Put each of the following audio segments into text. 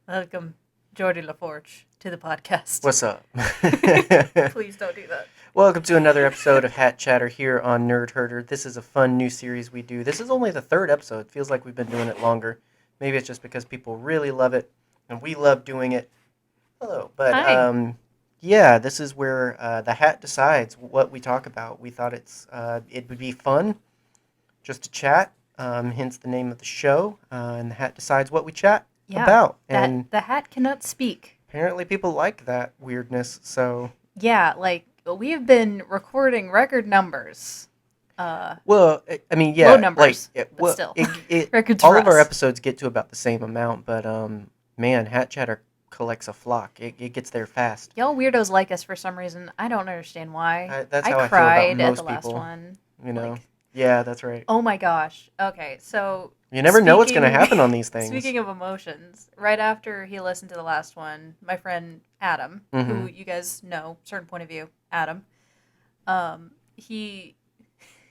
Welcome, Jordy LaForge, to the podcast. What's up? Please don't do that. Welcome to another episode of Hat Chatter here on Nerd Herder. This is a fun new series we do. This is only the third episode. It feels like we've been doing it longer. Maybe it's just because people really love it, and we love doing it. Hello. But, Hi. yeah, this is where the hat decides what we talk about. We thought it would be fun just to chat, hence the name of the show, and the hat decides what we chat about. And the hat cannot speak. apparently people like that weirdness, so... Yeah, like, we have been recording record numbers. Well, I mean, yeah, Low numbers, but still. Records all for of our us. episodes get to about the same amount, but man, Hat Chatter collects a flock. It gets there fast. Y'all weirdos like us for some reason. I don't understand why. That's how I feel cried about at most the last people. one. You know, Like, yeah, that's right. oh my gosh. Okay, so You never know what's going to happen on these things. Speaking of emotions, right after he listened to the last one, my friend Adam, who you guys know, certain point of view, Adam, he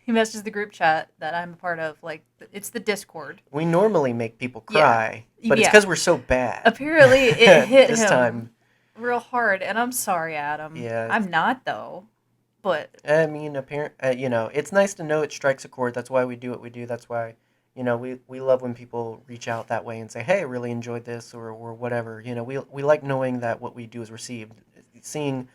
messages the group chat that I'm a part of. Like, it's the Discord. We normally make people cry, but it's Yeah. because we're so bad. Apparently, it hit this him time. real hard, and I'm sorry, Adam. Yeah. I'm not though, but I mean, it's nice to know it strikes a chord. That's why we do what we do. That's why, we love when people reach out that way and say, hey, I really enjoyed this or whatever. We like knowing that what we do is received. Seeing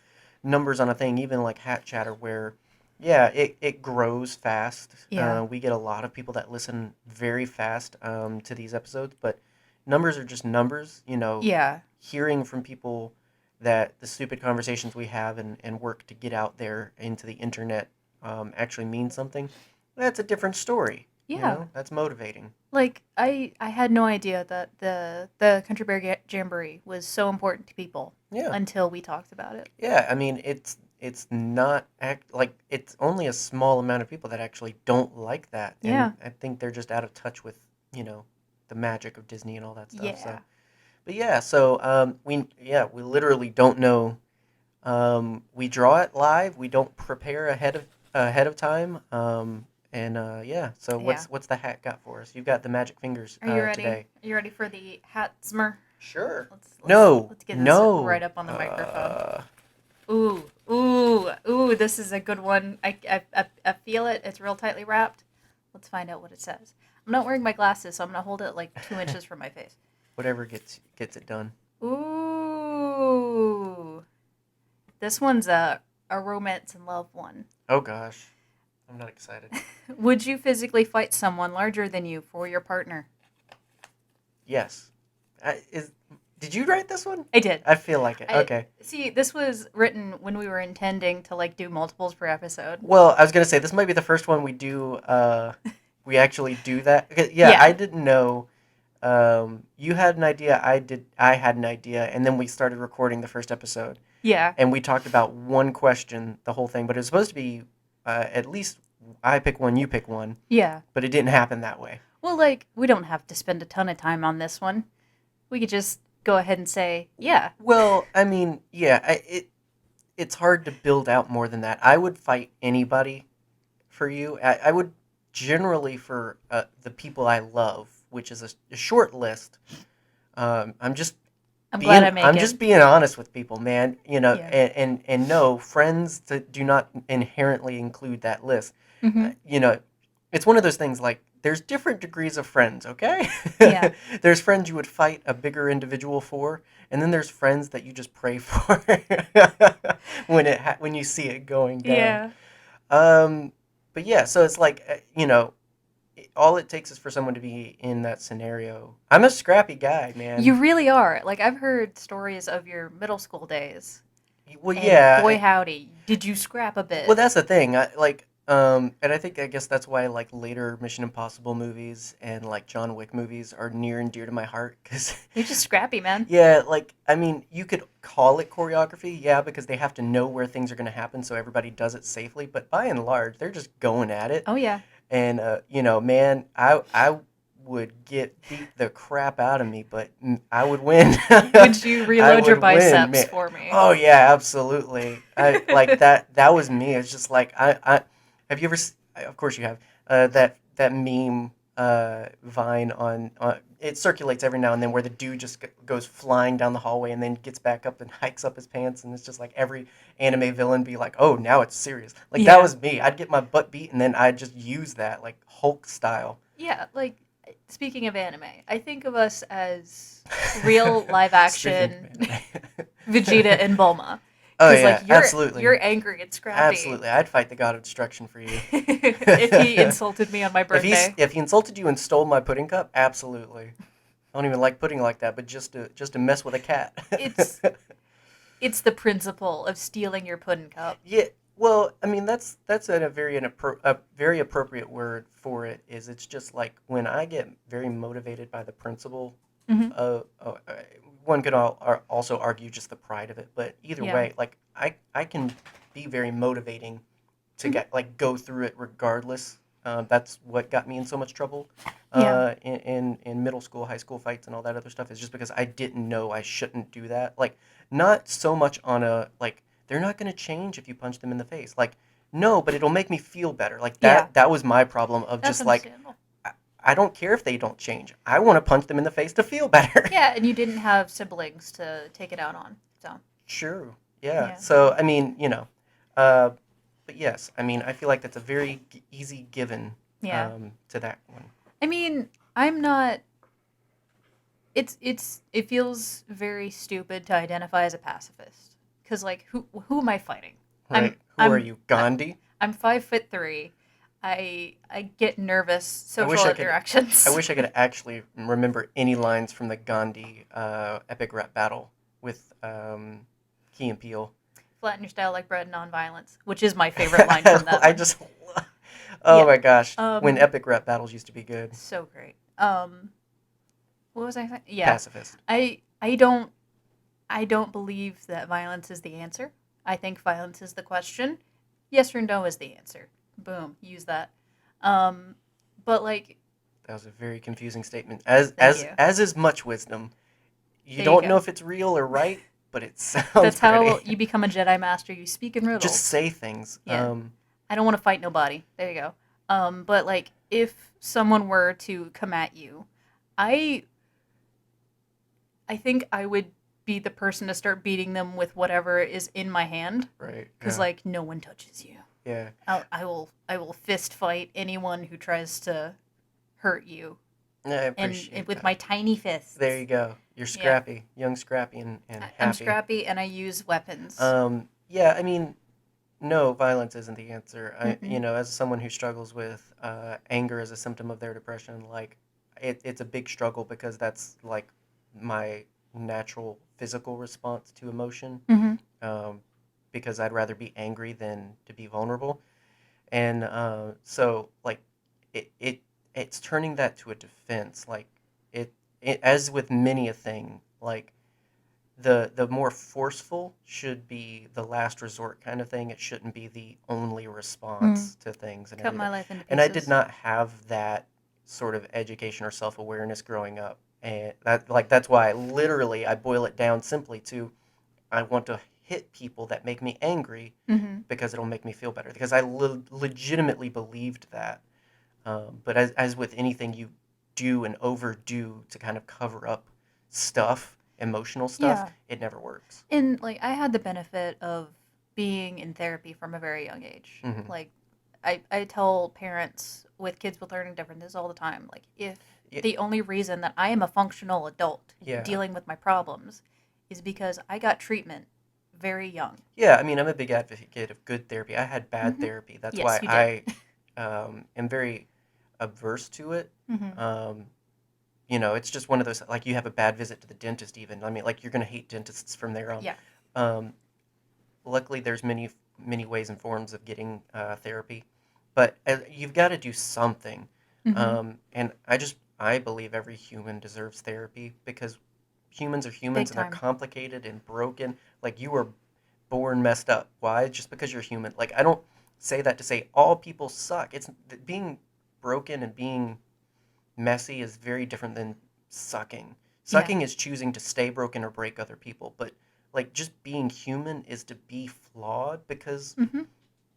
numbers on a thing, even like Hat Chatter, where, yeah, it grows fast. Yeah. We get a lot of people that listen very fast to these episodes, but numbers are just numbers. yeah, Hearing from people that the stupid conversations we have and work to get out there into the internet actually means something, that's a different story. yeah. That's motivating. Like, I had no idea that the Country Bear Jamboree was so important to people Yeah. until we talked about it. Yeah, I mean, it's not it's only a small amount of people that actually don't like that. And Yeah. I think they're just out of touch with, the magic of Disney and all that stuff. Yeah. So. But yeah, so we literally don't know. We draw it live. We don't prepare ahead of time. So what's the hat got for us? You've got the magic fingers Are you ready? today. Are you ready for the hat smur? Sure. Let's get this right up on the microphone. Ooh! This is a good one. I feel it. It's real tightly wrapped. Let's find out what it says. I'm not wearing my glasses, so I'm gonna hold it like 2 inches from my face. Whatever gets it done. Ooh! This one's a romance and love one. Oh gosh, I'm not excited. Would you physically fight someone larger than you for your partner? Yes. Did you write this one? I did. I feel like it. Okay. See, this was written when we were intending to like do multiples per episode. Well, I was gonna say this might be the first one we do. We actually do that. Yeah. I didn't know. You had an idea. I had an idea, and then we started recording the first episode. Yeah. And we talked about one question, the whole thing, but it was supposed to be at least I pick one, you pick one. Yeah. But it didn't happen that way. Well, like, we don't have to spend a ton of time on this one. We could just go ahead and say, yeah. Well, I mean, yeah, it's hard to build out more than that. I would fight anybody for you. I would generally for the people I love, which is a short list. I'm glad I make it. I'm just being honest with people, man. Yeah. And no, friends that do not inherently include that list. Mm-hmm. It's one of those things like there's different degrees of friends, okay? Yeah. There's friends you would fight a bigger individual for, and then there's friends that you just pray for when you see it going down. Yeah. But yeah, so it's like all it takes is for someone to be in that scenario. I'm a scrappy guy, man. You really are. Like, I've heard stories of your middle school days. Well, and yeah. Boy, howdy. Did you scrap a bit? Well, that's the thing. And I guess that's why like later Mission Impossible movies and like John Wick movies are near and dear to my heart because You're just scrappy, man. yeah, like I mean, you could call it choreography, yeah, because they have to know where things are going to happen so everybody does it safely. But by and large, they're just going at it. Oh, yeah. And you know, man, I would get beat the crap out of me, but I would win. Would you I reload your would win, biceps man. for me? Oh yeah, absolutely. I like that. That was me. It's just like I have you ever? Of course you have. That meme Vine on it circulates every now and then where the dude just goes flying down the hallway and then gets back up and hikes up his pants, and it's just like every anime villain be like, oh, now it's serious. Like that Yeah. was me. I'd get my butt beat and then I'd just use that like Hulk style. Yeah, like speaking of anime, I think of us as real live Speaking action of anime. Vegeta and Bulma. Oh Because yeah, like absolutely. you're angry and scrappy. Absolutely. I'd fight the god of destruction for you. If he insulted me on my birthday. If he insulted you and stole my pudding cup, absolutely. I don't even like pudding like that, but just to mess with a cat. It's it's the principle of stealing your pudding cup. Yeah. Well, I mean that's a very appropriate word for it. Is it's just like when I get very motivated by the principle. Hmm. Uh, one could also argue just the pride of it, but either Yeah. way, like I can be very motivating to Mhm. get like go through it regardless. That's what got me in so much trouble Yeah. in middle school, high school fights, and all that other stuff. Is just because I didn't know I shouldn't do that. Like not so much on a like they're not going to change if you punch them in the face. Like no, but it'll make me feel better. Like Yeah. that was my problem of That's just like understandable. I don't care if they don't change. I want to punch them in the face to feel better. Yeah, and you didn't have siblings to take it out on. So True. Yeah. yeah. So I mean, uh, but yes, I mean, I feel like that's a very easy given Yeah. to that one. I mean, I'm not it feels very stupid to identify as a pacifist because like who am I fighting? Right. Who are you, Gandhi? I'm 5'3". I get nervous I wish social I could. interactions. I wish I could actually remember any lines from the Gandhi epic rap battle with Key and Peele. Flatten your style like bread, non-violence, which is my favorite line from that I one. just. Oh Yeah. my gosh! When epic rap battles used to be good. So great. What was I saying? Yeah. Pacifist. I don't believe that violence is the answer. I think violence is the question. Yes or no is the answer. Boom, use that. But like, That was a very confusing statement. As thank you. as is much wisdom. You There you don't go. know if it's real or right, but it sounds That's how pretty. you become a Jedi Master. You speak in riddles. Just say things. Yeah. I don't want to fight nobody. There you go. But like, if someone were to come at you, I think I would be the person to start beating them with whatever is in my hand. Right. Because Yeah. like, no one touches you. Yeah. I will fist fight anyone who tries to hurt you, Yeah, I and appreciate with that. my tiny fists. There you go. You're scrappy, young, scrappy, and happy. I'm scrappy and I use weapons. Yeah. I mean, no, violence isn't the answer. Mm-mm. As someone who struggles with anger as a symptom of their depression, like it's a big struggle because that's like my natural physical response to emotion. Mm-hmm. Because I'd rather be angry than to be vulnerable, and so like it's turning that to a defense. Like it as with many a thing, like the more forceful should be the last resort kind of thing. It shouldn't be the only response to things and Cut everything. my life into pieces. And I did not have that sort of education or self-awareness growing up. And that's why I boil it down simply to I want to hit people that make me angry Mm-hmm. because it'll make me feel better. Because I legitimately believed that. But as with anything you do and overdo to kind of cover up stuff, emotional stuff, Yeah. it never works. And like, I had the benefit of being in therapy from a very young age. Mhm. Like, I tell parents with kids with learning differences all the time, like, if Yeah. the only reason that I am a functional adult Yeah. dealing with my problems is because I got treatment very young. Yeah, I mean, I'm a big advocate of good therapy. I had bad Mhm. therapy. That's Yes, why you I did. am very averse to it. Mm-hmm. It's just one of those, like you have a bad visit to the dentist even. I mean, like you're going to hate dentists from there on. Yeah. Um, Luckily, there's many ways and forms of getting therapy, but you've got to do something. Mm-hmm. And I believe every human deserves therapy because humans are humans Big and they're time. complicated and broken. Like you were born messed up. Why? Just because you're human. Like I don't say that to say all people suck. It's being broken and being messy is very different than sucking. Yeah. Sucking is choosing to stay broken or break other people, but like just being human is to be flawed because Mm-hmm.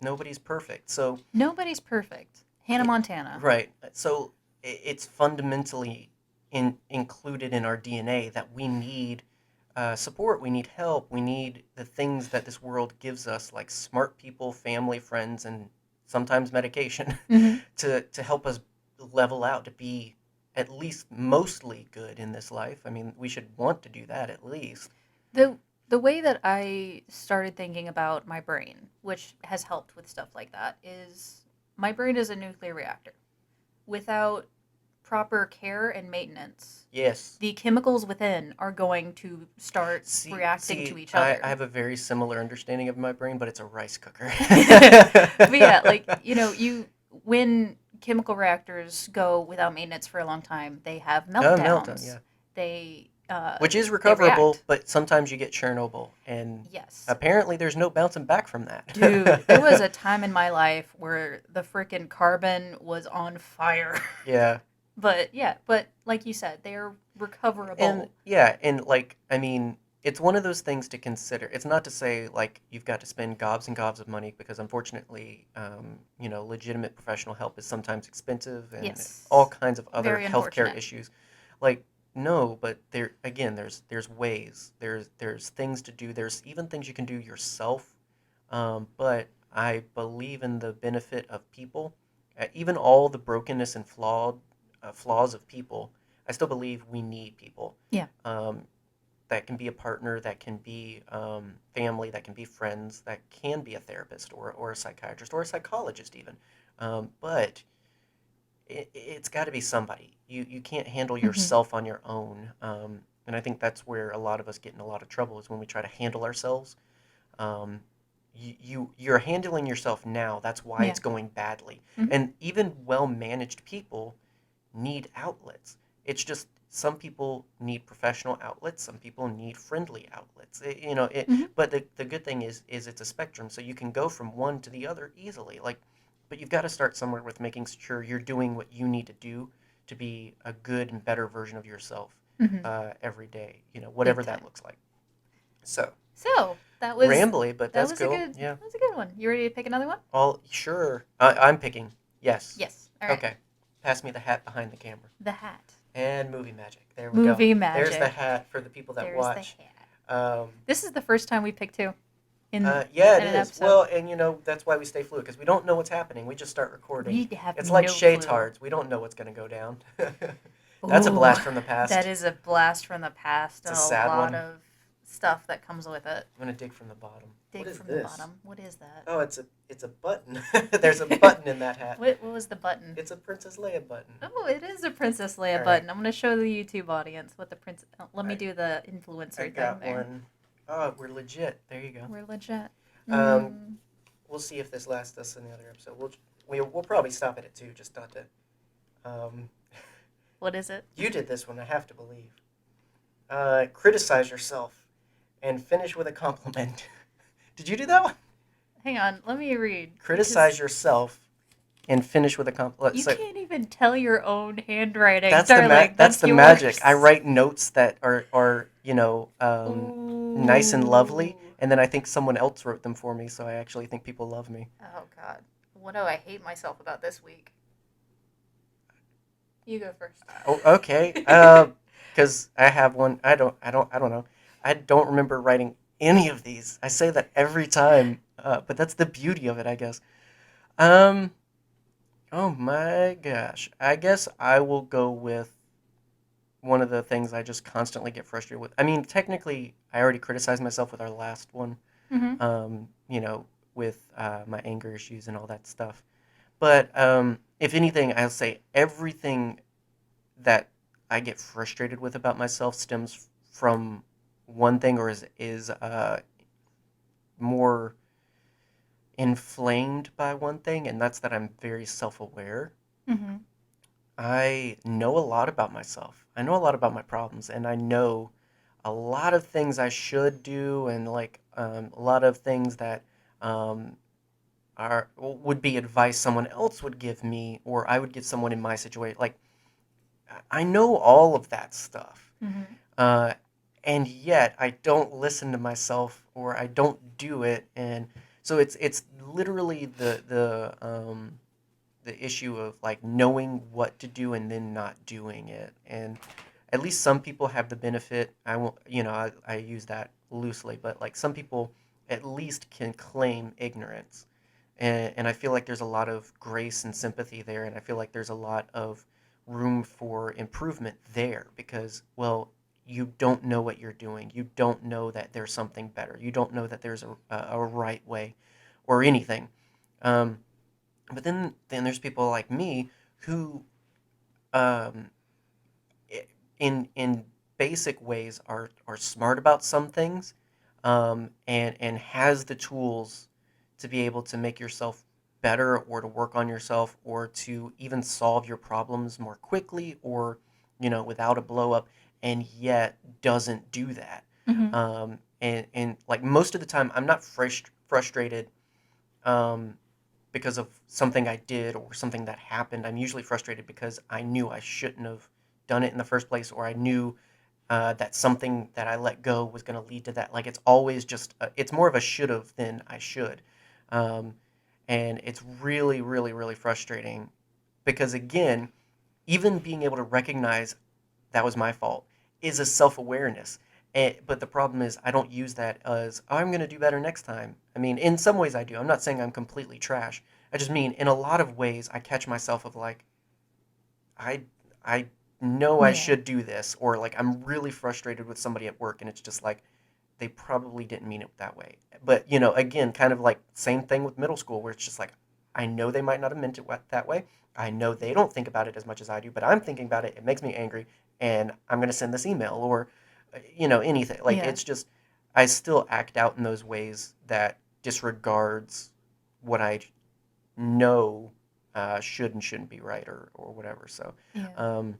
nobody's perfect. So Nobody's perfect. Hannah it, Montana. right. So it's fundamentally included in our DNA that we need support, we need help, we need the things that this world gives us, like smart people, family, friends, and sometimes medication, Mm-hmm. to help us level out to be at least mostly good in this life. I mean, we should want to do that at least. The way that I started thinking about my brain, which has helped with stuff like that, is my brain is a nuclear reactor. Without proper care and maintenance, Yes. the chemicals within are going to start reacting to each other. I have a very similar understanding of my brain, but it's a rice cooker. But yeah, like, when chemical reactors go without maintenance for a long time, they have Oh, meltdown, meltdowns. yeah. They Which is they recoverable, react. but sometimes you get Chernobyl, and Yes. apparently there's no bouncing back from that. Dude, there was a time in my life where the freaking carbon was on fire. Yeah. But like you said, they're recoverable. And yeah, and like, I mean, it's one of those things to consider. It's not to say like you've got to spend gobs and gobs of money because unfortunately, legitimate professional help is sometimes expensive and Yes. all kinds of other Very healthcare unfortunate. issues. Like, no, but there again, there's ways, there's things to do. There's even things you can do yourself. But I believe in the benefit of people, even all the brokenness and flaws of people. I still believe we need people. Yeah. That can be a partner, that can be family, that can be friends, that can be a therapist or a psychiatrist or a psychologist even. But it's got to be somebody. You can't handle Mm-hmm. yourself on your own. And I think that's where a lot of us get in a lot of trouble is when we try to handle ourselves. Um, you're handling yourself now. That's why Yeah. it's going badly. Mm-hmm. And even well-managed people need outlets. It's just some people need professional outlets, some people need friendly outlets. Mm-hmm. But the good thing is it's a spectrum, so you can go from one to the other easily. Like, but you've got to start somewhere with making sure you're doing what you need to do to be a good and better version of yourself Mm-hmm. every day. Big Whatever that time. looks like. So So that was rambly, but that that's was a cool. good Yeah. that was a good one. You ready to pick another one? All sure. I'm picking. Yes. Yes. All right. Okay. Pass me the hat behind the camera. The hat. And movie magic. There we go. Movie magic. There's the hat for the people that There's watch. the hat. This is the first time we picked two Yeah, in it an is. episode. Well, and that's why we stay fluid because we don't know what's happening. We just start recording. We have It's no like clue. Shaytards. We don't know what's going to go down. That's a Ooh, blast from the past. That is a blast from the past. It's a sad lot one. of stuff that comes with it. I'm going to dig from the bottom. Dig What is from this? the bottom. What is that? Oh, it's a button. There's a button in that hat. What was the button? It's a Princess Leia button. Oh, it is a Princess Leia All right. button. I'm going to show the YouTube audience what the princess. Let me do the influencer I got thing there. one. Oh, we're legit. There you go. We're legit. We'll see if this lasts us another episode. We'll probably stop it at 2, just not to. What is it? You did this one, I have to believe. Criticize yourself and finish with a compliment. Did you do that one? Hang on, let me read. Criticize yourself and finish with a compliment. You can't even tell your own handwriting. That's darling. That's the yours. magic. I write notes that are nice and lovely, and then I think someone else wrote them for me, so I actually think people love me. Oh God, what do I hate myself about this week? You go first. Oh, okay. Because I have one. I don't know. I don't remember writing any of these. I say that every time, but that's the beauty of it, I guess. Oh my gosh. I guess I will go with one of the things I just constantly get frustrated with. I mean, technically, I already criticized myself with our last one. Mm-hmm. With my anger issues and all that stuff. But if anything, I'll say everything that I get frustrated with about myself stems from one thing or is more inflamed by one thing, and that's that I'm very self-aware. Mm-hmm. I know a lot about myself. I know a lot about my problems, and I know a lot of things I should do, and like a lot of things that would be advice someone else would give me, or I would give someone in my situation. Like, I know all of that stuff, Mm-hmm. uh, and yet I don't listen to myself, or I don't do it, and so it's literally the issue of like knowing what to do and then not doing it. And at least some people have the benefit. I won't, I use that loosely, but like some people at least can claim ignorance. And I feel like there's a lot of grace and sympathy there. And I feel like there's a lot of room for improvement there because, well, you don't know what you're doing. You don't know that there's something better. You don't know that there's a right way or anything. Um, but then there's people like me who, um, in basic ways, are smart about some things, and has the tools to be able to make yourself better, or to work on yourself, or to even solve your problems more quickly, or without a blow up, and yet doesn't do that. Mm-hmm. And like most of the time, I'm not frustrated. Um, because of something I did or something that happened. I'm usually frustrated because I knew I shouldn't have done it in the first place, or I knew that something that I let go was going to lead to that. Like it's always just, it's more of a should have than I should. Um, and it's really, really, really frustrating because, again, even being able to recognize that was my fault is a self awareness. But the problem is, I don't use that as, oh, I'm going to do better next time. I mean, in some ways I do. I'm not saying I'm completely trash. I just mean, in a lot of ways, I catch myself of like, I, I know I Yeah. should do this, or like I'm really frustrated with somebody at work, and it's just like, they probably didn't mean it that way. But, again, kind of like same thing with middle school, where it's just like, I know they might not have meant it that way. I know they don't think about it as much as I do, but I'm thinking about it. It makes me angry, and I'm going to send this email, or, anything. Like, Yeah. it's just, I still act out in those ways that disregards what I know should and shouldn't be right, or whatever. So, Yeah. um,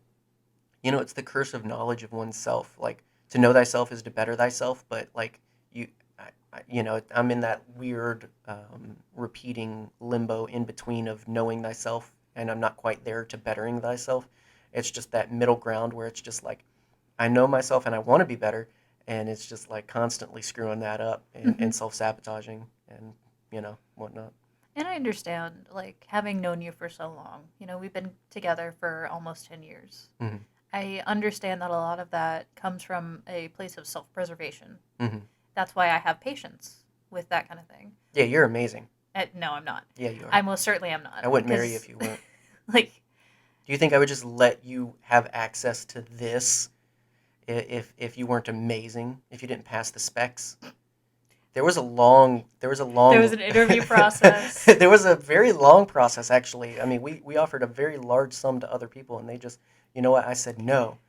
it's the curse of knowledge of oneself. Like, to know thyself is to better thyself, but like you, I'm in that weird repeating limbo in between of knowing thyself, and I'm not quite there to bettering thyself. It's just that middle ground where it's just like I know myself and I want to be better, and it's just like constantly screwing that up, Mm-hmm. and self sabotaging and whatnot. And I understand, like, having known you for so long, we've been together for almost 10 years. Hmm. I understand that a lot of that comes from a place of self preservation. Hmm. That's why I have patience with that kind of thing. Yeah, you're amazing. No, I'm not. Yeah, you are. I most certainly am not. I wouldn't marry you Because, if you weren't. like, Do you think I would just let you have access to this if you weren't amazing, if you didn't pass the specs? There was a there was long an interview process. there was a very long process, actually. I mean, we offered a very large sum to other people, and they just, you know what? I said no.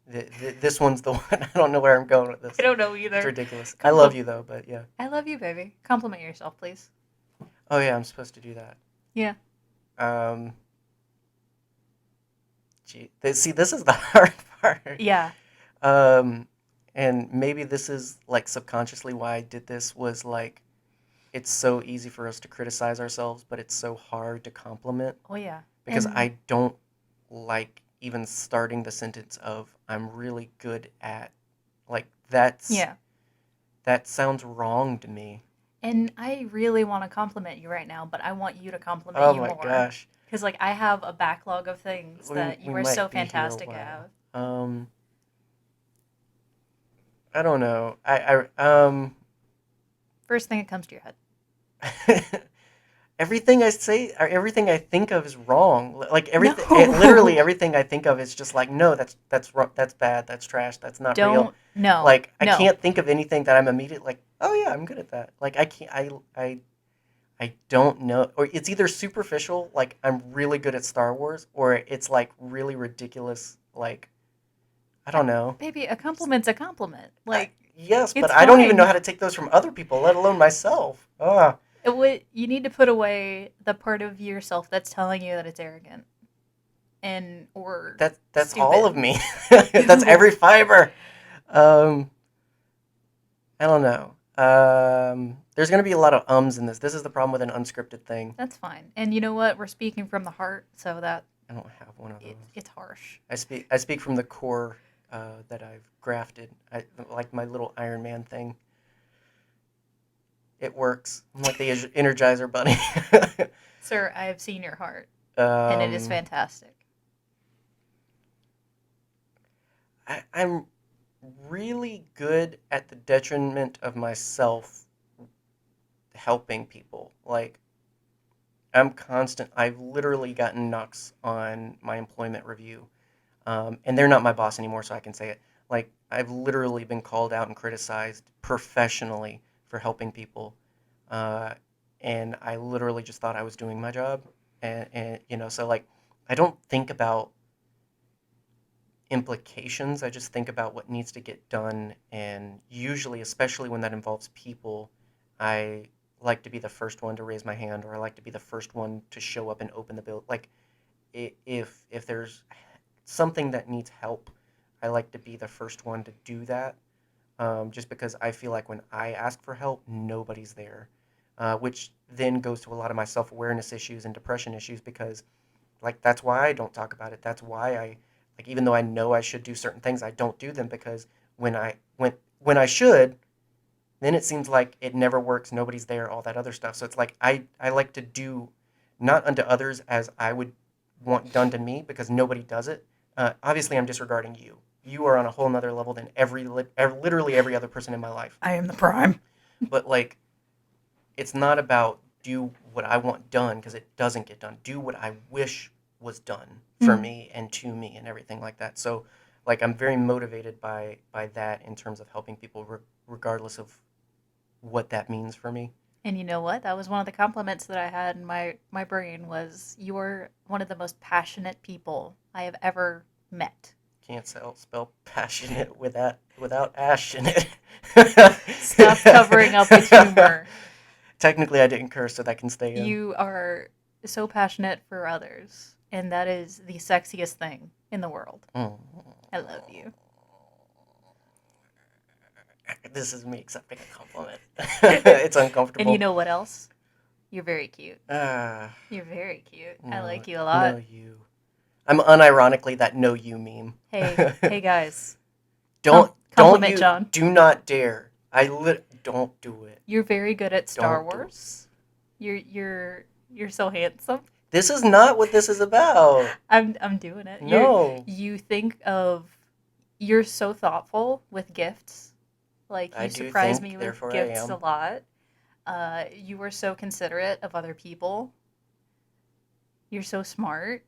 This one's the one. I don't know where I'm going with I this. don't know It's either. ridiculous. I love Compl- you though, but yeah. I love you, baby. Compliment yourself, please. Oh yeah, I'm supposed to do that. Yeah. Um, see, this is the hard part. Yeah. Um, and maybe this is like subconsciously why I did this, was like it's so easy for us to criticize ourselves, but it's so hard to compliment, Oh, yeah. because And, I don't like even starting the sentence of I'm really good at, like, yeah. that sounds wrong to me. And I really want to compliment you right now, but I want you to compliment Oh you my more. gosh. Because, like, I have a backlog of things that We you are so might be here a fantastic while. at. I don't know. First thing that comes to your head. Everything I say, or everything I think of is wrong. Like everything, literally No. everything I think of is just like, no, that's wrong, that's bad, that's trash, that's not real. Don't. No. Like I No. can't think of anything that I'm immediately like, oh yeah, I'm good at that. Like I can't, I don't know, or it's either superficial, like I'm really good at Star Wars, or it's like really ridiculous, like I don't know. Baby, a compliment's a compliment. Like, Yes, but it's I don't even know fine. how to take those from other people, let alone myself. Ah. You need to put away the part of yourself that's telling you that it's arrogant and or That's all of stupid. me. That's every fiber. Um, I don't know. There's going to be a lot of ums in this. This is the problem with an unscripted thing. That's fine. And you know what? We're speaking from the heart, so that I don't have one of those. it's harsh. I speak from the core that I've grafted. Like my little Iron Man thing. It works. I'm like the Energizer Bunny. Sir, I have seen your heart, and it is um, fantastic. I'm really good at the detriment of myself helping people. Like, I've literally gotten knocks on my employment review. And they're not my boss anymore, so I can say it. Like, I've literally been called out and criticized professionally for helping people. Uh, and I literally just thought I was doing my job. So like, I don't think about implications. I just think about what needs to get done. And usually, especially when that involves people, I like to be the first one to raise my hand, or I like to be the first one to show up and open the bill. Like, if there's something that needs help, I like to be the first one to do that. Just because I feel like when I ask for help, nobody's there, which then goes to a lot of my self awareness issues and depression issues because like that's why I don't talk about it. That's why I like even though I know I should do certain things, I don't do them because when I should, then it seems like it never works, nobody's there, all that other stuff. So it's like I like to do not unto others as I would want done to me because nobody does it. Obviously, I'm disregarding you. You are on a whole nother level than literally every other person in my life. I am the prime. But like, it's not about do what I want done because it doesn't get done. Do what I wish was done for me and to me and everything like that. So, like, I'm very motivated by that in terms of helping people, regardless of what that means for me. And you know what? That was one of the compliments that I had in my brain was you are one of the most passionate people I have ever met. Can't spell passionate without ash in it. Stop covering up with humor. Technically, I didn't curse, so that can stay in. You are so passionate for others, and that is the sexiest thing in the world. Mm. I love you. This is me accepting a compliment. It's uncomfortable. And you know what else? You're very cute. Uh, You're very cute. I no, like you a lot. no, you. I'm unironically that no you meme. Hey guys. Don't Compliment you John. do not dare. Don't do it. You're very good at Star Don't do it. Wars. You're so handsome. This is not what this is about. I'm doing it. No. You think of you're so thoughtful with gifts. Like I you do surprise think, me with therefore I gifts am. a lot. You are so considerate of other people. You're so smart.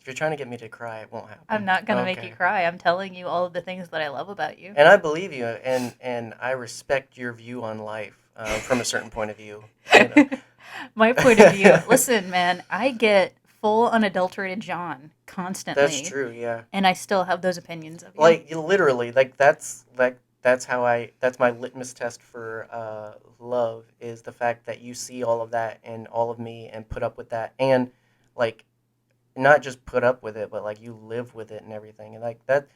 If you're trying to get me to cry, it won't happen. I'm not gonna make Okay. you cry. I'm telling you all of the things that I love about you. And I believe you, and I respect your view on life from a certain point of view. You know. My point of view. Listen, man, I get full unadulterated John constantly. That's true, yeah. And I still have those opinions of you. Like you literally, that's how that's my litmus test for love is the fact that you see all of that and all of me and put up with that and like not just put up with it, but like you live with it and everything. And like that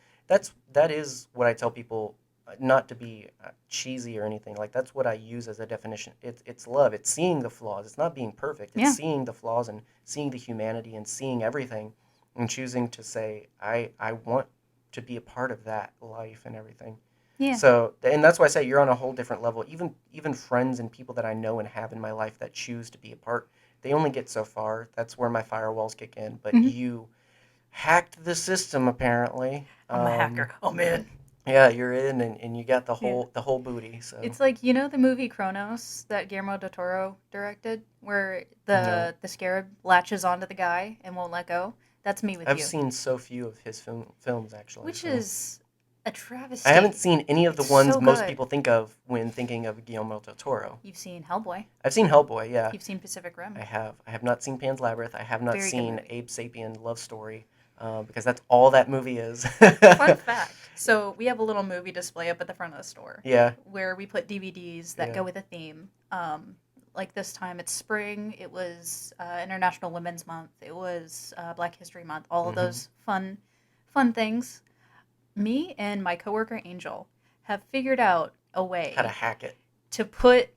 is what I tell people, not to be cheesy or anything. Like that's what I use as a definition. It's love. It's seeing the flaws. It's not being perfect. It's Yeah. seeing the flaws and seeing the humanity and seeing everything and choosing to say I want to be a part of that life and everything. Yeah. So, and that's why I say you're on a whole different level. Even friends and people that I know and have in my life that choose to be a part, they only get so far. That's where my firewalls kick in. But Mhm. you hacked the system apparently. I'm a hacker. I'm in. Yeah, you're in, and you got Yeah. the whole booty. So It's like you know the movie Kronos that Guillermo del Toro directed, where No. the scarab latches onto the guy and won't let go. That's me with I've you, seen so few of his films actually. which so. is a travesty. I haven't seen any of the It's ones so most good. people think of when thinking of Guillermo del Toro. You've seen Hellboy. I've seen Hellboy, yeah. You've seen Pacific Rim. I have. I have not seen Pan's Labyrinth. I have not Very good seen movie. Abe Sapien Love Story because that's all that movie is. Fun fact. So we have a little movie display up at the front of the store Yeah. where we put DVDs that Yeah. go with a theme. Like this time it's spring. It was International Women's Month. It was Black History Month. All of Mhm. those fun things. Me and my coworker Angel have figured out a way How to hack it. to put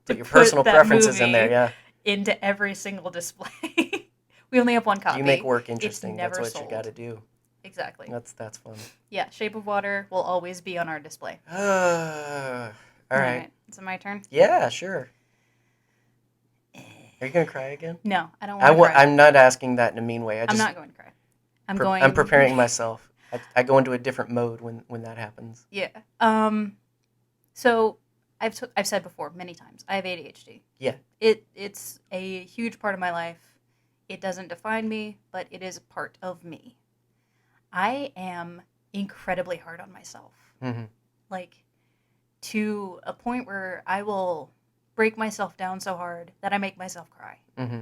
Put your personal that preferences in there, movie yeah. into every single display. We only have one copy. You make work It's interesting. never That's what you sold. got to do. Exactly. That's fun. Yeah, Shape of Water will always be on our display. All right. Is it my turn? Yeah, sure. Are you gonna cry again? No, I don't want to cry. I'm not asking that in a mean way. I'm not going to cry. I'm preparing myself. I go into a different mode when that happens. Yeah. So I've said before many times, I have ADHD. Yeah. It's a huge part of my life. It doesn't define me, but it is a part of me. I am incredibly hard on myself. Mm-hmm. Like, to a point where I will break myself down so hard that I make myself cry. Mm-hmm.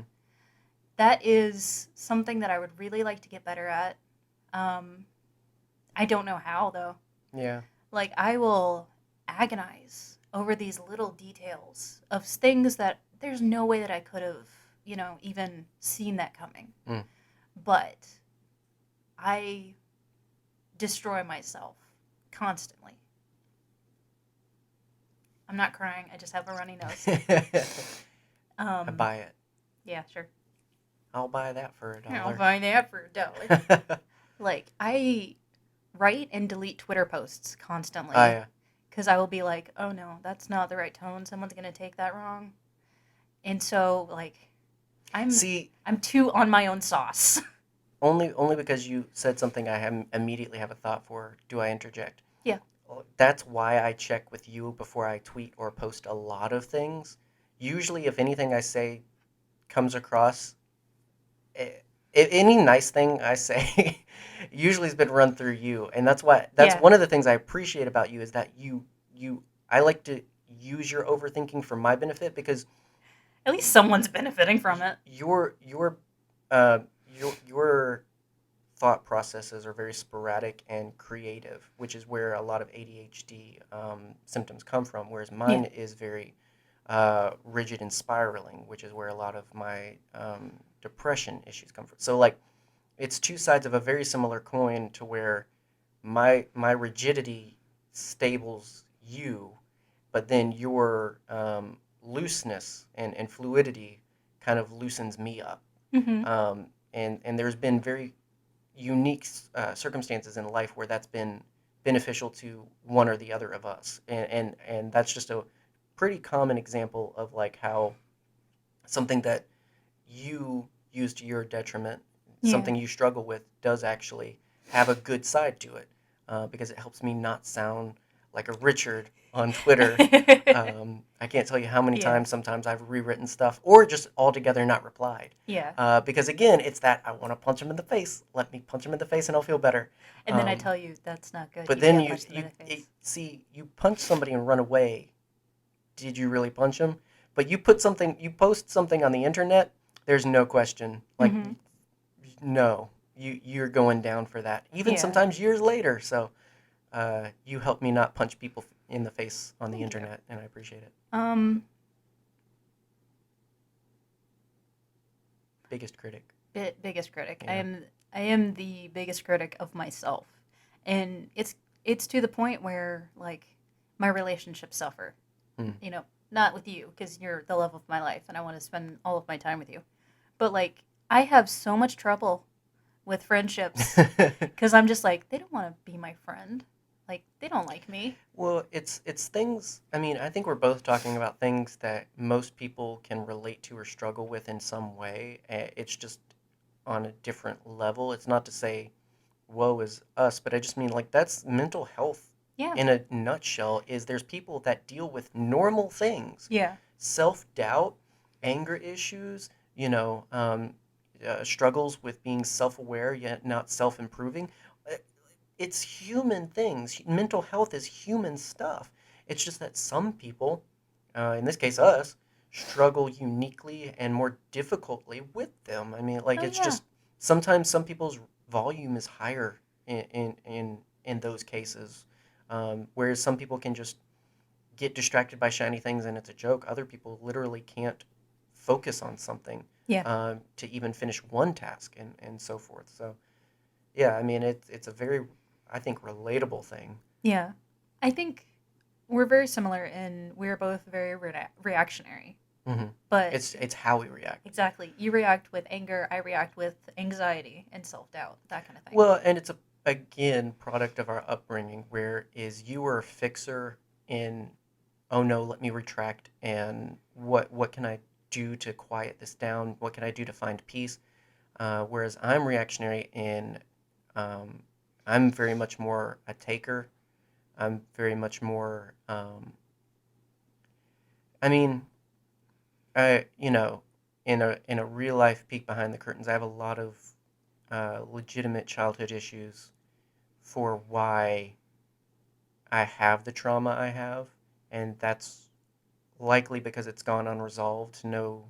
That is something that I would really like to get better at. I don't know how, though. Yeah. Like, I will agonize over these little details of things that there's no way that I could have, even seen that coming. Mm. But I destroy myself constantly. I'm not crying. I just have a runny nose. I buy it. Yeah, sure. I'll buy that for $1. I'll buy that for $1. Like, I write and delete Twitter posts constantly. Oh, yeah. Because I will be like, oh no, that's not the right tone. Someone's going to take that wrong. And so, like, I'm too on my own sauce. Only because you said something I immediately have a thought for. Do I interject? Yeah. That's why I check with you before I tweet or post a lot of things. Usually, if anything I say comes across, any nice thing I say usually has been run through you, and that's one of the things I appreciate about you is that I like to use your overthinking for my benefit because at least someone's benefiting from it. Your thought processes are very sporadic and creative, which is where a lot of ADHD symptoms come from, whereas mine is very rigid and spiraling, which is where a lot of my depression issues come from. So, like, it's two sides of a very similar coin to where my rigidity stables you, but then your looseness and fluidity kind of loosens me up. Mm-hmm. And there's been very unique circumstances in life where that's been beneficial to one or the other of us. And that's just a pretty common example of like how something that you use to your detriment, something you struggle with, does actually have a good side to it, because it helps me not sound like a Richard on Twitter. I can't tell you how many times sometimes I've rewritten stuff or just altogether not replied. Yeah. Because again, it's that I want to punch him in the face. Let me punch him in the face and I'll feel better. And then I tell you that's not good. But then you punch somebody and run away. Did you really punch him? But you post something on the internet, there's no question. Like, no, you're going down for that. Even sometimes years later. So you help me not punch people in the face on the internet, and I appreciate it. Biggest critic. Biggest critic. Yeah. I am the biggest critic of myself, and it's to the point where like my relationships suffer. Not with you because you're the love of my life, and I want to spend all of my time with you. But like I have so much trouble with friendships because I'm just like they don't want to be my friend. Like, they don't like me. Well, it's things, I mean, I think we're both talking about things that most people can relate to or struggle with in some way. It's just on a different level. It's not to say, woe is us, but I just mean, like, that's mental health in a nutshell, is there's people that deal with normal things. Yeah. Self-doubt, anger issues, struggles with being self-aware yet not self-improving. It's human things. Mental health is human stuff. It's just that some people, in this case us, struggle uniquely and more difficultly with them. I mean, like, just sometimes some people's volume is higher in those cases, whereas some people can just get distracted by shiny things and it's a joke. Other people literally can't focus on something to even finish one task and so forth. So, yeah, I mean, it's a very, I think, relatable thing. Yeah. I think we're very similar in we're both very reactionary. Hmm. But It's how we react. exactly, you react with anger, I react with anxiety and self doubt, that kind of thing. Well, and it's a again product of our upbringing, where is you were a fixer in, oh no, let me retract, and what can I do to quiet this down? What can I do to find peace? Whereas I'm reactionary in, um, I'm very much more a taker. I'm very much more, I mean, you know, in a real life peek behind the curtains, I have a lot of legitimate childhood issues for why I have the trauma I have, and that's likely because it's gone unresolved. No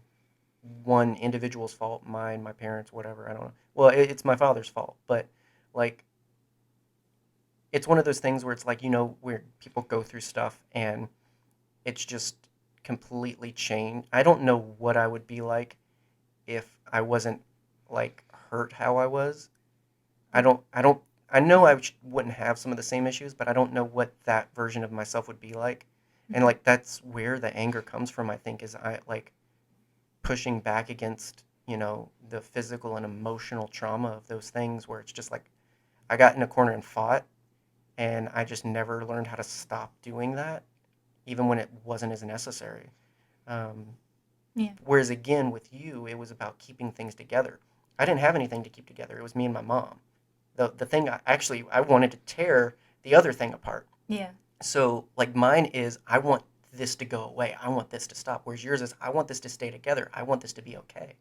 one individual's fault, mine, my parents, whatever. I don't know. Well, it's my father's fault, but like it's one of those things where it's like, where people go through stuff and it's just completely changed. I don't know what I would be like if I wasn't like hurt how I was. I know Yeah. wouldn't have some of the same issues, but I don't know what that version of myself would be like. And Mhm. like that's where the anger comes from, I think, is I like pushing back against, the physical and emotional trauma of those things where it's just like I got in a corner and fought and I just never learned how to stop doing that, even when it wasn't as necessary. Um, Yeah. Whereas again, with you, it was about keeping things together. I didn't have anything to keep together. It was me and my mom. The thing I wanted to tear the other thing apart. Yeah. So like mine is I want this to go away. I want this to stop. Whereas yours is I want this to stay together. I want this to be okay.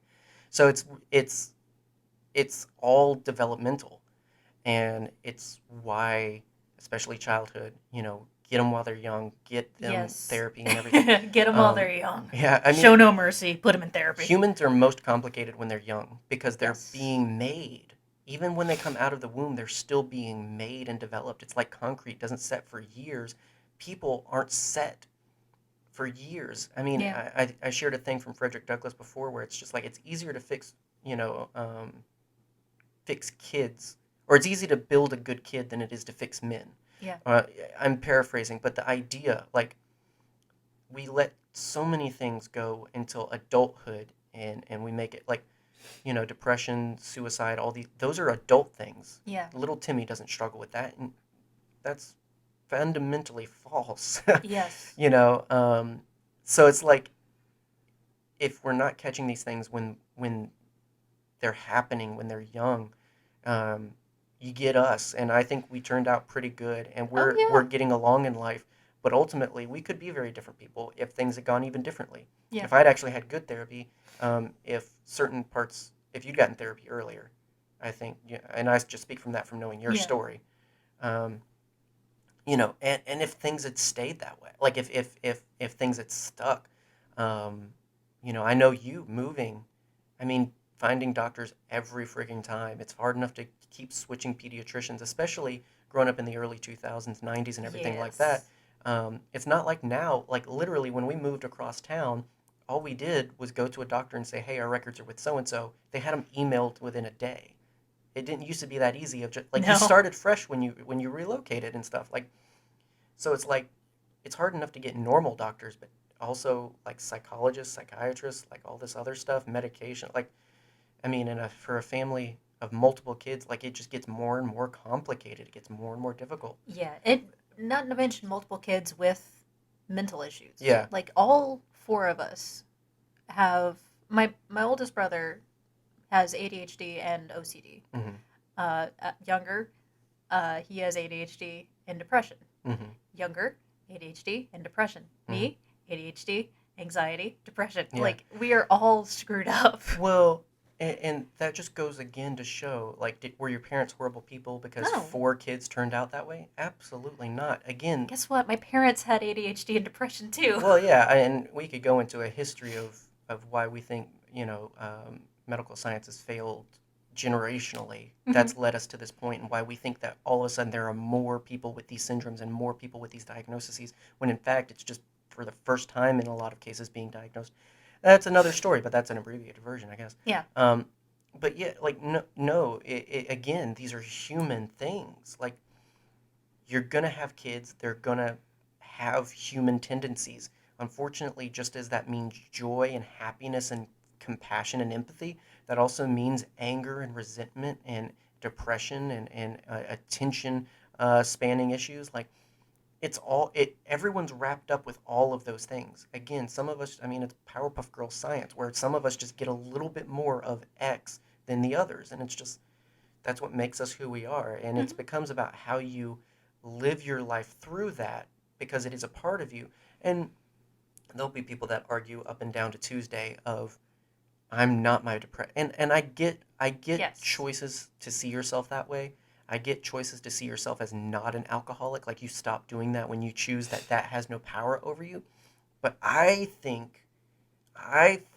So it's it's all developmental, and it's why, especially childhood, get them while they're young, get them Yes. therapy and everything. Get them while they're young. Yeah, I mean, Show no mercy. Put them in therapy. humans are most complicated when they're young because they're Yes. being made. Even when they come out of the womb, they're still being made and developed. It's like concrete doesn't set for years. People aren't set for years. I mean, Yeah. I shared a thing from Frederick Douglass before where it's just like it's easier to fix kids, or it's easy to build a good kid than it is to fix men. Yeah. Uh, I'm paraphrasing, but the idea, like, we let so many things go until adulthood, and we make it like, depression, suicide, all those are adult things. Yeah. Little Timmy doesn't struggle with that, and that's fundamentally false. Yes. you know, um, so it's like if we're not catching these things when they're happening when they're young, um, you get us, and I think we turned out pretty good, and Oh we're yeah. getting along in life. But ultimately, we could be very different people if things had gone even differently. Yeah. If I'd actually had good therapy, if certain parts, if you'd gotten therapy earlier, I think, yeah, and I just speak from that from knowing your Yeah. story, um, and if things had stayed that way, like if things had stuck, um, I know you moving. I mean, finding doctors every freaking time. It's hard enough to keep switching pediatricians, especially growing up in the early 2000s, 90s, and everything like that. Yes. It's not like now, like literally when we moved across town, all we did was go to a doctor and say, hey, our records are with so and so. They had them emailed within a day. It didn't used to be that easy of just like you No. started fresh when you relocated and stuff. Like so it's like it's hard enough to get normal doctors, but also like psychologists, psychiatrists, like all this other stuff, medication. Like I mean, for a family of multiple kids, like it just gets more and more complicated. It gets more and more difficult. Yeah. It. Not to mention multiple kids with mental issues. Yeah. Like all four of us have. My oldest brother has ADHD and OCD. Mm-hmm. Younger, he has ADHD and depression. Mm-hmm. Younger, ADHD and depression. Mm-hmm. Me, ADHD, anxiety, depression. Yeah. Like we are all screwed up. Well, and that just goes again to show, like, were your parents horrible people because No. four kids turned out that way? Absolutely not. Again, Guess what? My parents had ADHD and depression too. well, yeah, and we could go into a history of why we think, medical science has failed generationally. That's led us to this point, and why we think that all of a sudden there are more people with these syndromes and more people with these diagnoses, when in fact it's just for the first time in a lot of cases being diagnosed. That's another story, but that's an abbreviated version, I guess. Yeah. Um, but yeah, like no, again, these are human things. Like you're gonna have kids, they're gonna have human tendencies. Unfortunately, just as that means joy and happiness and compassion and empathy, that also means anger and resentment and depression and attention spanning issues. Like it's all it everyone's wrapped up with all of those things. Again, some of us, I mean, it's Powerpuff Girl science where some of us just get a little bit more of X than the others, and it's just that's what makes us who we are, and it Mhm. becomes about how you live your life through that because it is a part of you. And there'll be people that argue up and down to Tuesday of I'm not my depression. And I get Yes. choices to see yourself that way. I get choices to see yourself as not an alcoholic, like you stop doing that when you choose that that has no power over you. But I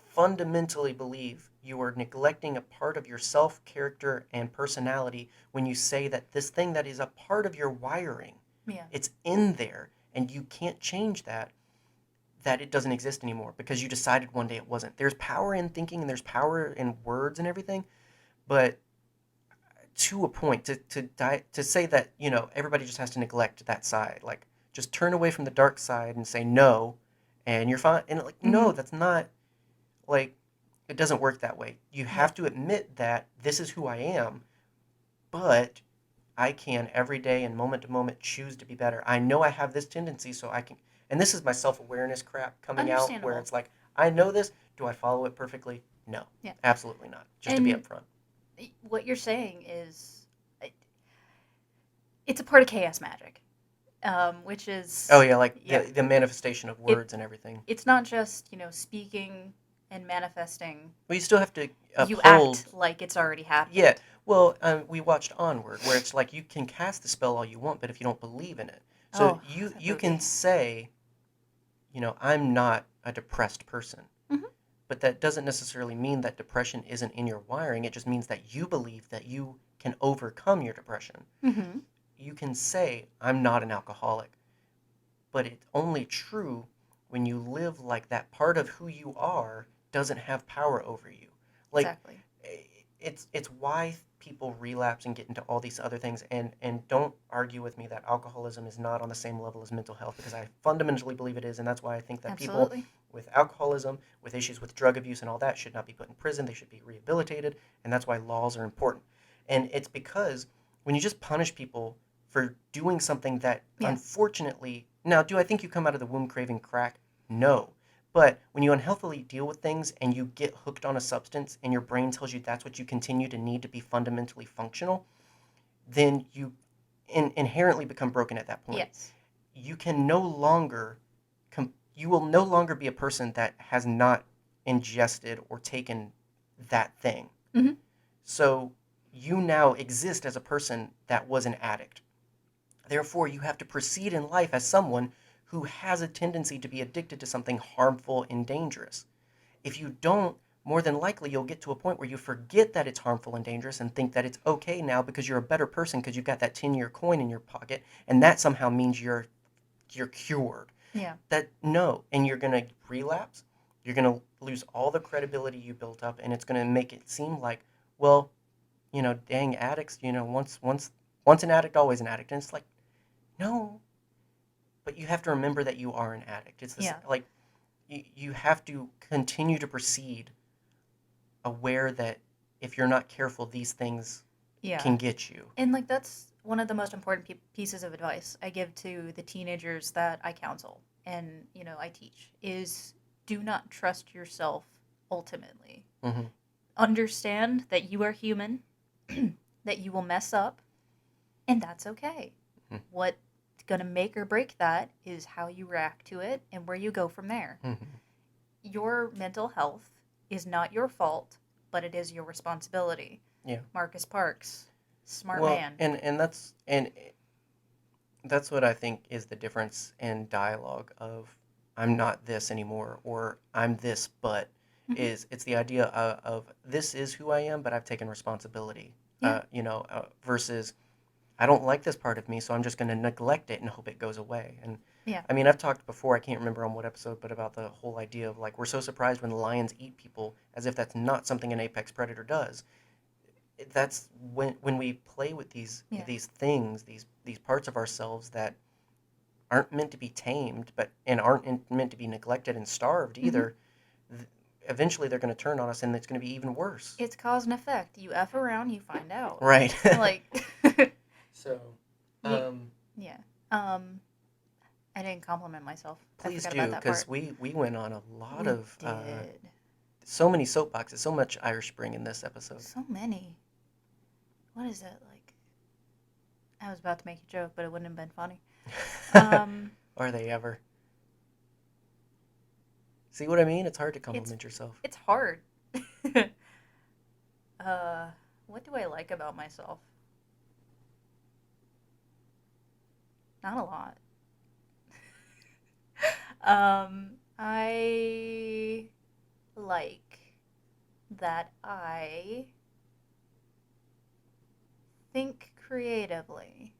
fundamentally believe you are neglecting a part of your self, character, and personality when you say that this thing that is a part of your wiring, Yeah. it's in there and you can't change that, that it doesn't exist anymore because you decided one day it wasn't. There's power in thinking and there's power in words and everything, but to a point to say that, everybody just has to neglect that side. Like just turn away from the dark side and say no and you're fine. And like Hmm. no, that's not like it doesn't work that way. You Yeah. have to admit that this is who I am, but I can every day and moment to moment choose to be better. I know I have this tendency, so I can. And this is my self awareness crap coming out where Understandable. it's like, I know this. Do I follow it perfectly? No, Yeah. absolutely not. Just to be And upfront. what you're saying is it's a part of chaos magic, which Oh, is, yeah, like yeah, the manifestation of it words and everything. it's not just, speaking and manifesting. Well, you still have to You act uphold. like it's already Yeah, happened. well, we watched Onward, where it's like you can cast the spell all you want, but if you don't believe in it, so Oh, that you can movie. say, I'm not a depressed person. Hmm. But that doesn't necessarily mean that depression isn't in your wiring. It just means that you believe that you can overcome your depression. Hmm. You can say, I'm not an alcoholic, but it's only true when you live like that part of who you are doesn't have power over you. Like, Exactly. it's why people relapse and get into all these other things, and don't argue with me that alcoholism is not on the same level as mental health because I fundamentally believe it is, and that's why I think that people Absolutely. with alcoholism, with issues with drug abuse and all that should not be put in prison. They should be rehabilitated, and that's why laws are important. And it's because when you just punish people for doing something that Yeah. unfortunately, now do I think you come out of the womb craving crack? No. But when you unhealthily deal with things and you get hooked on a substance and your brain tells you that's what you continue to need to be fundamentally functional, then you inherently become broken at that point. Yes. You can no longer, you will no longer be a person that has not ingested or taken that thing. Hmm. So you now exist as a person that was an addict. Therefore, you have to proceed in life as someone who has a tendency to be addicted to something harmful and dangerous. If you don't, more than likely you'll get to a point where you forget that it's harmful and dangerous and think that it's okay now because you're a better person because you've got that 10-year coin in your pocket and that somehow means you're cured. Yeah. That no, and you're going to relapse. You're going to lose all the credibility you built up and it's going to make it seem like, well, dang addicts, once an addict always an addict. And it's like, no, but you have to remember that you are an addict. It's this Yeah. like you have to continue to proceed aware that if you're not careful, these things Yeah. can get you. And like that's one of the most important pieces of advice I give to the teenagers that I counsel and I teach is do not trust yourself ultimately. Hmm. Understand that you are human, that you will mess up, and that's okay. What's going to make or break that is how you react to it and where you go from there. Hmm. Your mental health is not your fault, but it is your responsibility. Yeah. Marcus Parks, smart Well, man. and that's what I think is the difference in dialogue of I'm not this anymore or I'm this but Hmm. is it's the idea of this is who I am but I've taken responsibility. Yeah. Versus I don't like this part of me, so I'm just going to neglect it and hope it goes away. And Yeah. I mean, I've talked before, I can't remember on what episode, but about the whole idea of like, we're so surprised when lions eat people as if that's not something an apex predator does. That's when we play with these Yeah. these things, these parts of ourselves that aren't meant to be tamed, and aren't meant to be neglected and starved either, eventually they're going to turn on us, and it's going to be even worse. It's cause and effect. You F around, you find out. Right. Like, So, yeah. I didn't compliment myself. please I forgot do, about that because part. we went on a lot We of did. so many soapboxes, so much Irish Spring in this episode. So many. What is it like? I was about to make a joke, but it wouldn't have been funny. Are they ever? See what I mean? It's hard to compliment yourself. It's hard. What do I like about myself? Not a lot. I like that I think creatively.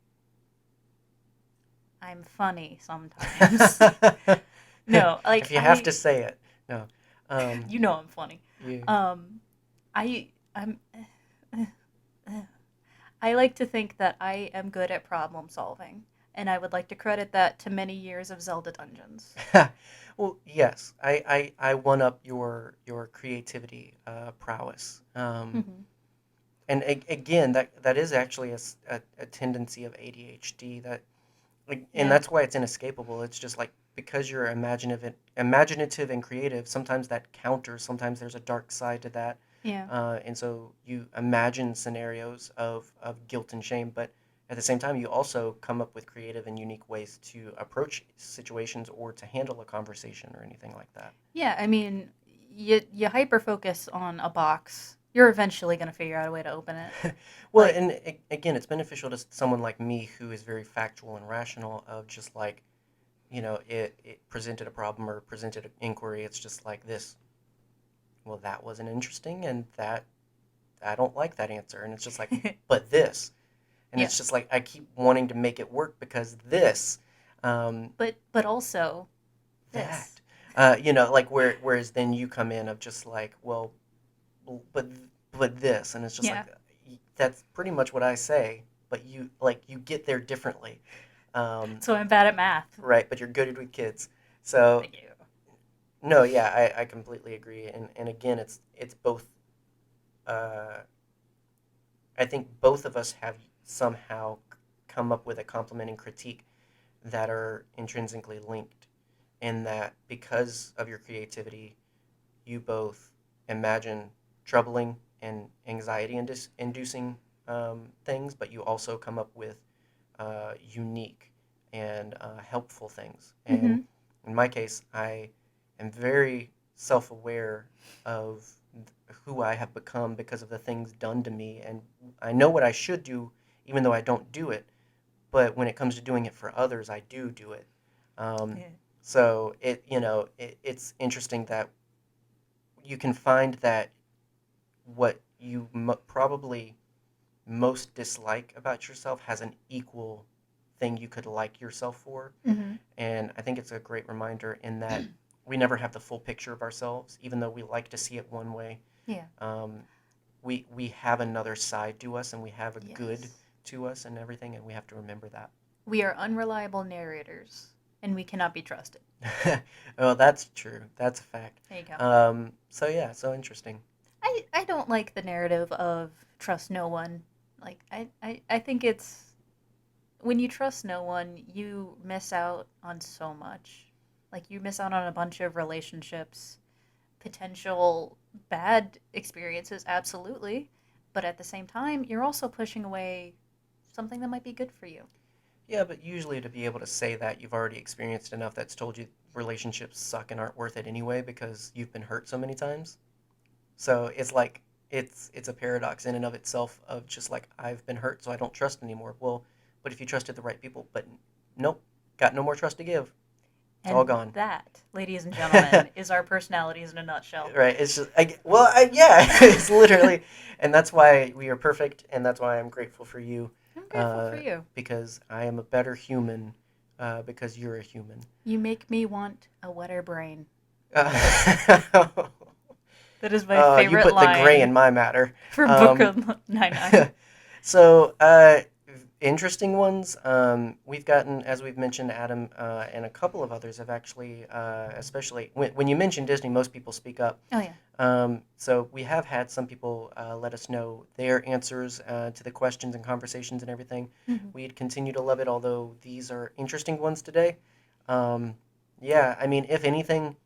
I'm funny sometimes. No, like if you have to say it, no. You know I'm funny. Yeah. I'm I like to think that I am good at problem solving, and I would like to credit that to many years of Zelda Dungeons. Well, yes, I one up your creativity prowess. Mm-hmm. And again, that is actually a tendency of ADHD and Yeah. that's why it's inescapable. It's just like because you're imaginative and creative, sometimes that counters. Sometimes there's a dark side to that, Yeah. and so you imagine scenarios of guilt and shame, but at the same time, you also come up with creative and unique ways to approach situations or to handle a conversation or anything like that. Yeah, I mean, you hyper focus on a box, you're eventually going to figure out a way to open it. Well, Like, and again, it's beneficial to someone like me who is very factual and rational. Of just like, it presented a problem or presented an inquiry. It's just like this. Well, that wasn't interesting, and that I don't like that answer. And it's just like, but this, and yeah. it's just like I keep wanting to make it work because this, But also that, this. like whereas then you come in of just like, well, but this, and it's just like Yeah. that's pretty much what I say, but you get there differently. Um, So I'm bad at math. right, but you're good with kids. So Thank you. no, yeah, I completely agree, and again, it's both. Uh, I think both of us have somehow come up with a compliment and critique that are intrinsically linked, in that because of your creativity, you both imagine troubling and anxiety inducing things, but you also come up with unique and helpful things. And Mm-hmm. in my case, I am very self aware of who I have become because of the things done to me. And I know what I should do, even though I don't do it. But when it comes to doing it for others, I do it. Um, Yeah. so it's interesting that you can find that what you probably most dislike about yourself has an equal thing you could like yourself for. Mm-hmm. And I think it's a great reminder in that we never have the full picture of ourselves, even though we like to see it one way. Yeah. Um, we have another side to us, and we have a good Yes. to us and everything, and we have to remember that. We are unreliable narrators, and we cannot be trusted. Well, that's true. That's a fact. There you go. So yeah, so interesting. I don't like the narrative of trust no one. Like, I think it's when you trust no one, you miss out on so much. Like, you miss out on a bunch of relationships, potential bad experiences, absolutely. But at the same time, you're also pushing away something that might be good for you. Yeah, but usually to be able to say that, you've already experienced enough that's told you relationships suck and aren't worth it anyway because you've been hurt so many times. So it's like it's a paradox in and of itself of just like I've been hurt, so I don't trust anymore. Well, but if you trusted the right people, but nope, got no more trust to give. It's all And gone. that, ladies and gentlemen, is our personalities in a nutshell. Right. It's just yeah, it's literally, and that's why we are perfect, and that's why I'm grateful for you, I'm grateful for you. because I am a better human, because you're a human. You make me want a wetter brain. Uh, That is my you favorite put the gray line in my matter. for Book of Nine. So, Interesting ones. We've gotten, as we've mentioned, Adam and a couple of others have actually, especially when you mention Disney, most people speak up. Oh yeah. So we have had some people let us know their answers to the questions and conversations and everything. Mhm. We'd continue to love it, although these are interesting ones today. Um, yeah, I mean, if anything,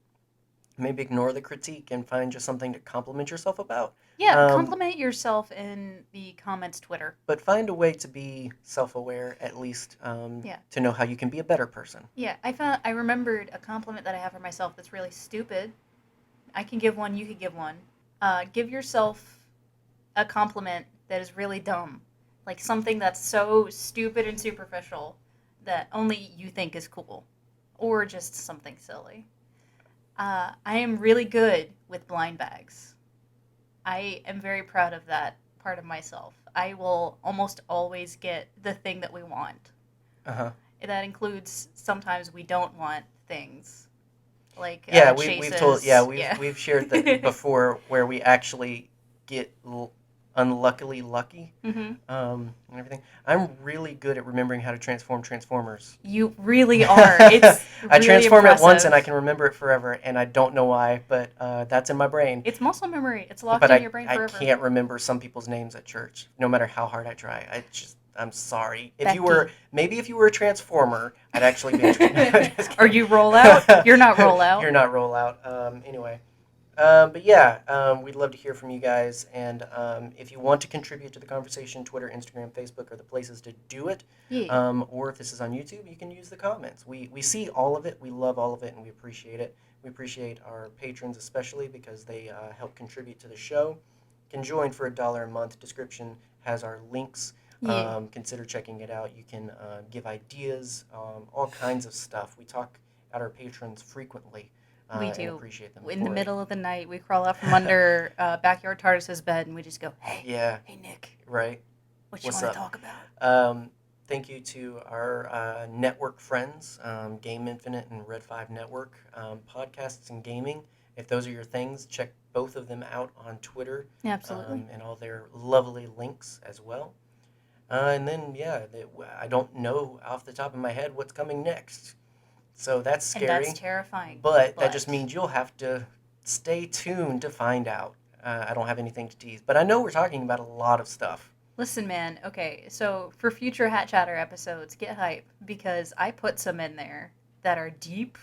maybe ignore the critique and find just something to compliment yourself about. Yeah, Um, compliment yourself in the comments Twitter. but find a way to be self-aware, at least, Yeah. to know how you can be a better person. Yeah, I remembered a compliment that I have for myself that's really stupid. I can give one, you could give one. Give yourself a compliment that is really dumb. Like something that's so stupid and superficial that only you think is cool. Or just something silly. I am really good with blind bags. I am very proud of that part of myself. I will almost always get the thing that we want. Uh huh. That includes sometimes we don't want things like Yeah, we've told chases. Yeah. we've shared that before, where we actually get unluckily lucky, hmm and everything. I'm really good at remembering how to transform Transformers. You really are. It's I really transform it once and I impressive. can remember it forever, and I don't know why, but that's in my brain. It's muscle memory. It's locked But in your brain I forever. can't remember some people's names at church, no matter how hard I try. I'm sorry. If you were Becky. maybe if you were a Transformer, I'd actually be interested. Just Are kidding. you roll out? You're not roll out. You're not roll out. Anyway. But yeah, we'd love to hear from you guys. And if you want to contribute to the conversation, Twitter, Instagram, Facebook are the places to do it. Yeah. Or if this is on YouTube, you can use the comments. We see all of it. We love all of it, and we appreciate it. We appreciate our patrons especially because they help contribute to the show. Can join for $1 a month. Description has our links. Yeah. Consider checking it out. You can give ideas, all kinds of stuff. We talk at our patrons frequently. We And do. appreciate them In the for middle of the night, we crawl out from under backyard TARDIS's bed and we just go, it. Yeah, hey, Nick, right. what you What's want to up? talk about? Thank you to our network friends, Game Infinite and Red5Network, podcasts and gaming. If those are your things, check both of them out on Twitter Absolutely. and all their lovely links as well. And then, yeah, I don't know off the top of my head what's coming next. So that's And that's scary. terrifying. But that just means you'll have to stay tuned to find out. I don't have anything to tease, but I know we're talking about a lot of stuff. Listen, man, okay, so for future Hat Chatter episodes, get hype because I put some in there that are deep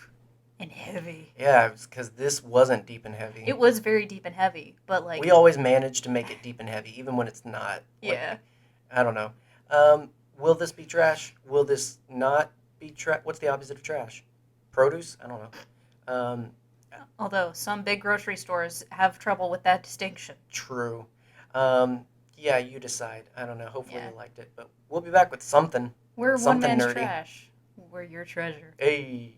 and heavy. Yeah, because this wasn't deep and heavy. It was very deep and heavy, but like. We always manage to make it deep and heavy, even when it's not. Yeah. I don't know. Will this be trash? Will this not be trash? What's the opposite of trash? Produce? I don't know. Although some big grocery stores have trouble with that distinction. True. Yeah, you decide. I don't know. Hopefully Yeah. you liked it, but we'll be back with something. We're one Something man's nerdy. trash. We're your treasure. Hey.